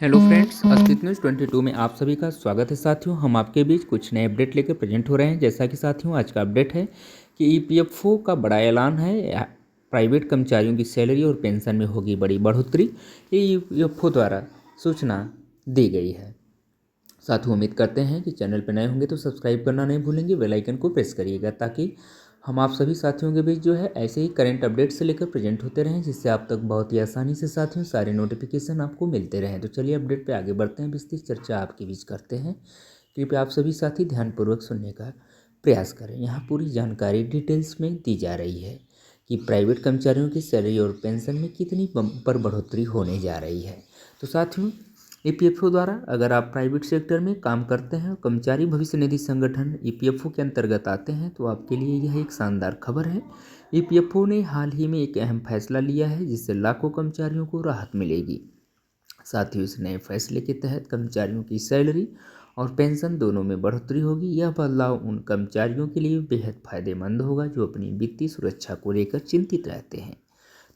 Hello friends, अस्तित्व news 22 में आप सभी का स्वागत है। साथियों, हम आपके बीच कुछ नए अपडेट लेकर प्रेजेंट हो रहे हैं। जैसा कि साथियों, आज का अपडेट है कि ईपीएफओ का बड़ा ऐलान है। प्राइवेट कर्मचारियों की सैलरी और पेंशन में होगी बड़ी बढ़ोतरी। ये ईपीएफओ द्वारा सूचना दी गई है। साथियों, उम्मीद करते हैं कि चैनल पर नए होंगे तो सब्सक्राइब करना नहीं भूलेंगे, बेल आइकन को प्रेस करिएगा ताकि हम आप सभी साथियों के बीच जो है ऐसे ही करंट अपडेट से लेकर प्रेजेंट होते रहें, जिससे आप तक बहुत ही आसानी से साथियों सारे नोटिफिकेशन आपको मिलते रहें। तो चलिए अपडेट पे आगे बढ़ते हैं, विस्तृत चर्चा आपके बीच करते हैं। कृपया आप सभी साथी ध्यानपूर्वक सुनने का प्रयास करें। यहाँ पूरी जानकारी डिटेल्स में दी जा रही है कि प्राइवेट कर्मचारियों की सैलरी और पेंशन में कितनी बम्पर बढ़ोतरी होने जा रही है। तो साथियों, ईपीएफओ द्वारा अगर आप प्राइवेट सेक्टर में काम करते हैं और कर्मचारी भविष्य निधि संगठन ईपीएफओ के अंतर्गत आते हैं तो आपके लिए यह एक शानदार खबर है। ईपीएफओ ने हाल ही में एक अहम फैसला लिया है जिससे लाखों कर्मचारियों को राहत मिलेगी। साथ ही इस नए फैसले के तहत कर्मचारियों की सैलरी और पेंशन दोनों में बढ़ोतरी होगी। यह बदलाव उन कर्मचारियों के लिए बेहद फायदेमंद होगा जो अपनी वित्तीय सुरक्षा को लेकर चिंतित रहते हैं।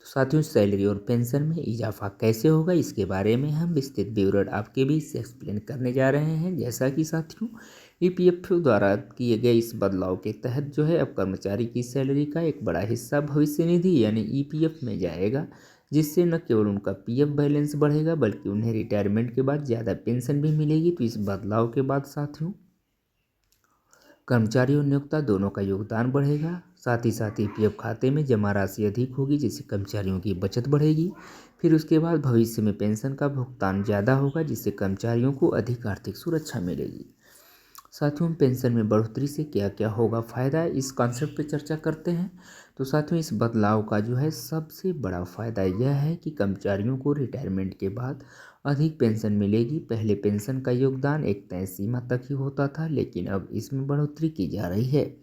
तो साथियों, सैलरी और पेंशन में इजाफा कैसे होगा, इसके बारे में हम विस्तृत विवरण आपके बीच एक्सप्लेन करने जा रहे हैं। जैसा कि साथियों, ईपीएफओ द्वारा किए गए इस बदलाव के तहत जो है अब कर्मचारी की सैलरी का एक बड़ा हिस्सा भविष्य निधि यानी ईपीएफ में जाएगा, जिससे न केवल उनका पीएफ बैलेंस बढ़ेगा बल्कि उन्हें रिटायरमेंट के बाद ज़्यादा पेंशन भी मिलेगी। तो इस बदलाव के बाद साथियों, कर्मचारी और नियोक्ता दोनों का योगदान बढ़ेगा। साथ ही साथ ईपीएफ खाते में जमा राशि अधिक होगी जिससे कर्मचारियों की बचत बढ़ेगी। फिर उसके बाद भविष्य में पेंशन का भुगतान ज़्यादा होगा जिससे कर्मचारियों को अधिक आर्थिक सुरक्षा मिलेगी। साथियों, पेंशन में बढ़ोतरी से क्या क्या होगा फ़ायदा, इस कॉन्सेप्ट पे चर्चा करते हैं। तो साथियों, इस बदलाव का जो है सबसे बड़ा फ़ायदा यह है कि कर्मचारियों को रिटायरमेंट के बाद अधिक पेंशन मिलेगी। पहले पेंशन का योगदान एक तय सीमा तक ही होता था, लेकिन अब इसमें बढ़ोतरी की जा रही है।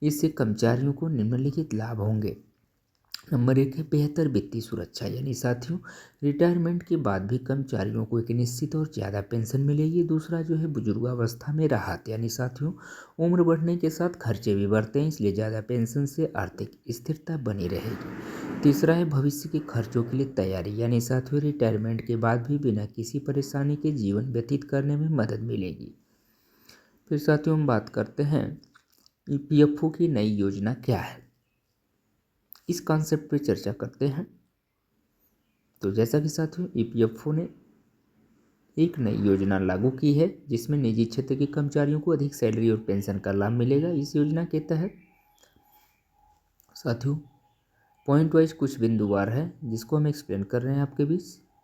इससे कर्मचारियों को निम्नलिखित लाभ होंगे। नंबर 1 है बेहतर वित्तीय सुरक्षा, यानी साथियों रिटायरमेंट के बाद भी कर्मचारियों को एक निश्चित और ज़्यादा पेंशन मिलेगी। दूसरा जो है बुजुर्गावस्था में राहत, यानी साथियों उम्र बढ़ने के साथ खर्चे भी बढ़ते हैं, इसलिए ज़्यादा पेंशन से आर्थिक स्थिरता बनी रहेगी। तीसरा है भविष्य के खर्चों के लिए तैयारी, यानी साथियों रिटायरमेंट के बाद भी बिना किसी परेशानी के जीवन व्यतीत करने में मदद मिलेगी। फिर साथियों, हम बात करते हैं ईपीएफओ की नई योजना क्या है, इस कॉन्सेप्ट पे चर्चा करते हैं। तो जैसा कि साथियों, ईपीएफओ ने एक नई योजना लागू की है जिसमें निजी क्षेत्र के कर्मचारियों को अधिक सैलरी और पेंशन का लाभ मिलेगा। इस योजना के तहत साथियों पॉइंट वाइज कुछ बिंदुवार है जिसको हम एक्सप्लेन कर रहे हैं आपके बीच।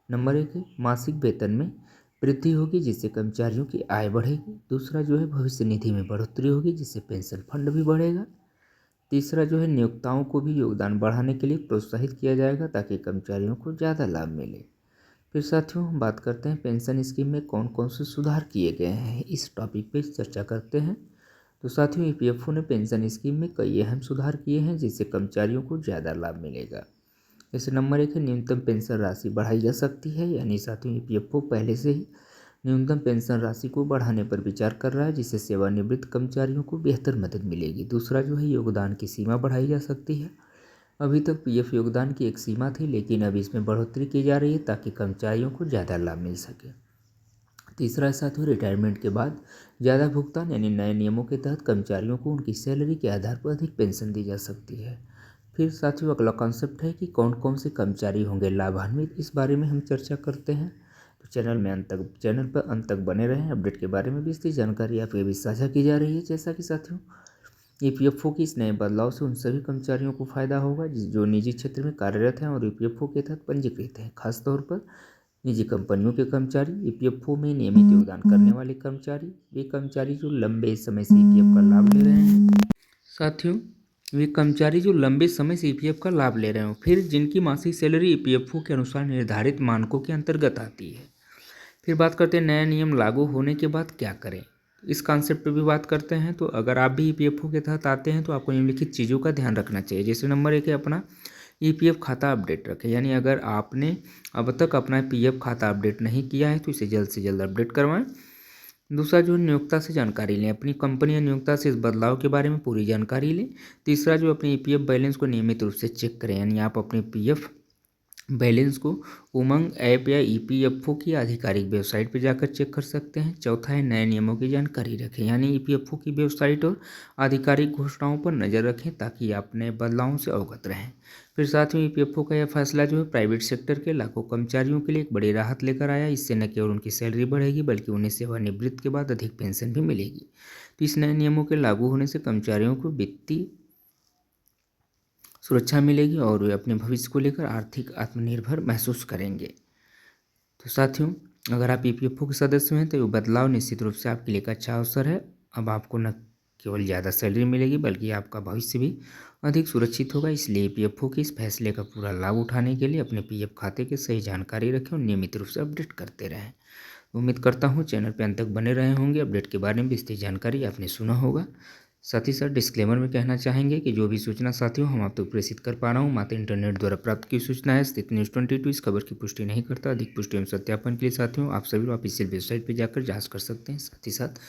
नंबर 1 है मासिक वेतन में वृद्धि होगी जिससे कर्मचारियों की आय बढ़ेगी। दूसरा जो है भविष्य निधि में बढ़ोतरी होगी जिससे पेंशन फंड भी बढ़ेगा। तीसरा जो है नियोक्ताओं को भी योगदान बढ़ाने के लिए प्रोत्साहित किया जाएगा ताकि कर्मचारियों को ज़्यादा लाभ मिले। फिर साथियों, हम बात करते हैं पेंशन स्कीम में कौन कौन से सुधार किए गए हैं, इस टॉपिक पे चर्चा करते हैं। तो साथियों, ईपीएफओ ने पेंशन स्कीम में कई अहम सुधार किए हैं जिससे कर्मचारियों को ज़्यादा लाभ मिलेगा। जैसे नंबर 1 है न्यूनतम पेंशन राशि बढ़ाई जा सकती है, यानी साथियों ईपीएफओ पहले से ही न्यूनतम पेंशन राशि को बढ़ाने पर विचार कर रहा है जिससे सेवानिवृत्त कर्मचारियों को बेहतर मदद मिलेगी। दूसरा जो है योगदान की सीमा बढ़ाई जा सकती है। अभी तक पीएफ योगदान की एक सीमा थी लेकिन अब इसमें बढ़ोतरी की जा रही है ताकि कर्मचारियों को ज़्यादा लाभ मिल सके। तीसरा साथियों रिटायरमेंट के बाद ज़्यादा भुगतान, यानी नए नियमों के तहत कर्मचारियों को उनकी सैलरी के आधार पर अधिक पेंशन दी जा सकती है। फिर साथियों अगला कॉन्सेप्ट है कि कौन कौन से कर्मचारी होंगे लाभान्वित, इस बारे में हम चर्चा करते हैं। तो चैनल पर अंत तक बने रहें। अपडेट के बारे में भी इसकी जानकारी आपके बीच साझा की जा रही है। जैसा कि साथियों ईपीएफओ के इस नए बदलाव से उन सभी कर्मचारियों को फायदा होगा जो निजी क्षेत्र में कार्यरत हैं और ईपीएफओ के तहत पंजीकृत हैं। खासतौर पर निजी कंपनियों के कर्मचारी, ईपीएफओ में नियमित योगदान करने वाले कर्मचारी, वे कर्मचारी जो लंबे समय से ईपीएफ का लाभ ले रहे हैं। साथियों, वे कर्मचारी जो लंबे समय से ईपीएफ का लाभ ले रहे हो, फिर जिनकी मासिक सैलरी ईपीएफओ के अनुसार निर्धारित मानकों के अंतर्गत आती है। फिर बात करते हैं नया नियम लागू होने के बाद क्या करें, इस कॉन्सेप्ट पे भी बात करते हैं। तो अगर आप भी ईपीएफओ के तहत आते हैं तो आपको निम्नलिखित चीज़ों का ध्यान रखना चाहिए। जैसे नंबर 1 है अपना ईपीएफ खाता अपडेट रखें, यानी अगर आपने अब तक अपना पीएफ खाता अपडेट नहीं किया है तो इसे जल्द से जल्द अपडेट करवाएं। दूसरा जो नियोक्ता से जानकारी लें, अपनी कंपनी या नियोक्ता से इस बदलाव के बारे में पूरी जानकारी लें। तीसरा जो अपने ईपीएफ बैलेंस को नियमित रूप से चेक करें, यानी आप अपने पीएफ बैलेंस को उमंग ऐप या ईपीएफओ की आधिकारिक वेबसाइट पर जाकर चेक कर सकते हैं। चौथा है नए नियमों की जानकारी रखें, यानी ईपीएफओ की वेबसाइट और आधिकारिक घोषणाओं पर नज़र रखें ताकि आप नए बदलावों से अवगत रहें। फिर साथ में ईपीएफओ का यह फैसला जो है प्राइवेट सेक्टर के लाखों कर्मचारियों के लिए एक बड़ी राहत लेकर आया। इससे न केवल उनकी सैलरी बढ़ेगी बल्कि उन्हें सेवानिवृत्ति के बाद अधिक पेंशन भी मिलेगी। तो इस नए नियमों के लागू होने से कर्मचारियों को वित्तीय सुरक्षा मिलेगी और वे अपने भविष्य को लेकर आर्थिक आत्मनिर्भर महसूस करेंगे। तो साथियों, अगर आप ईपीएफओ के सदस्य हैं तो ये बदलाव निश्चित रूप से आपके लिए एक अच्छा अवसर है। अब आपको न केवल ज़्यादा सैलरी मिलेगी बल्कि आपका भविष्य भी अधिक सुरक्षित होगा। इसलिए ईपीएफओ के इस फैसले का पूरा लाभ उठाने के लिए अपने पीएफ खाते की सही जानकारी रखें और नियमित रूप से अपडेट करते रहें। उम्मीद करता हूँ चैनल पर अंत तक बने रहे होंगे। अपडेट के बारे में विस्तृत जानकारी आपने सुना होगा। साथ ही साथ डिस्क्लेमर में कहना चाहेंगे कि जो भी सूचना साथियों हम आप तक प्रेषित कर पा रहा हूँ मात्र इंटरनेट द्वारा प्राप्त की सूचना है। स्थित न्यूज़ 22 इस खबर की पुष्टि नहीं करता। अधिक पुष्टि एवं सत्यापन के लिए साथियों आप सभी ऑफिशियल वेबसाइट पर जाकर जांच कर सकते हैं। साथ ही साथ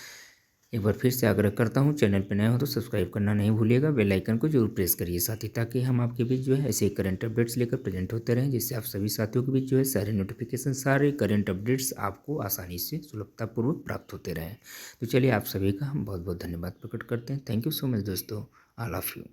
एक बार फिर से आग्रह करता हूं, चैनल पर नए हो तो सब्सक्राइब करना नहीं भूलिएगा, बेल आइकन को जरूर प्रेस करिए साथ ही, ताकि हम आपके बीच जो है ऐसे करंट अपडेट्स लेकर प्रेजेंट होते रहें, जिससे आप सभी साथियों के बीच जो है सारे नोटिफिकेशन, सारे करंट अपडेट्स आपको आसानी से सुलभतापूर्वक प्राप्त होते रहें। तो चलिए आप सभी का हम बहुत बहुत धन्यवाद प्रकट करते हैं। थैंक यू सो मच दोस्तों। I love you.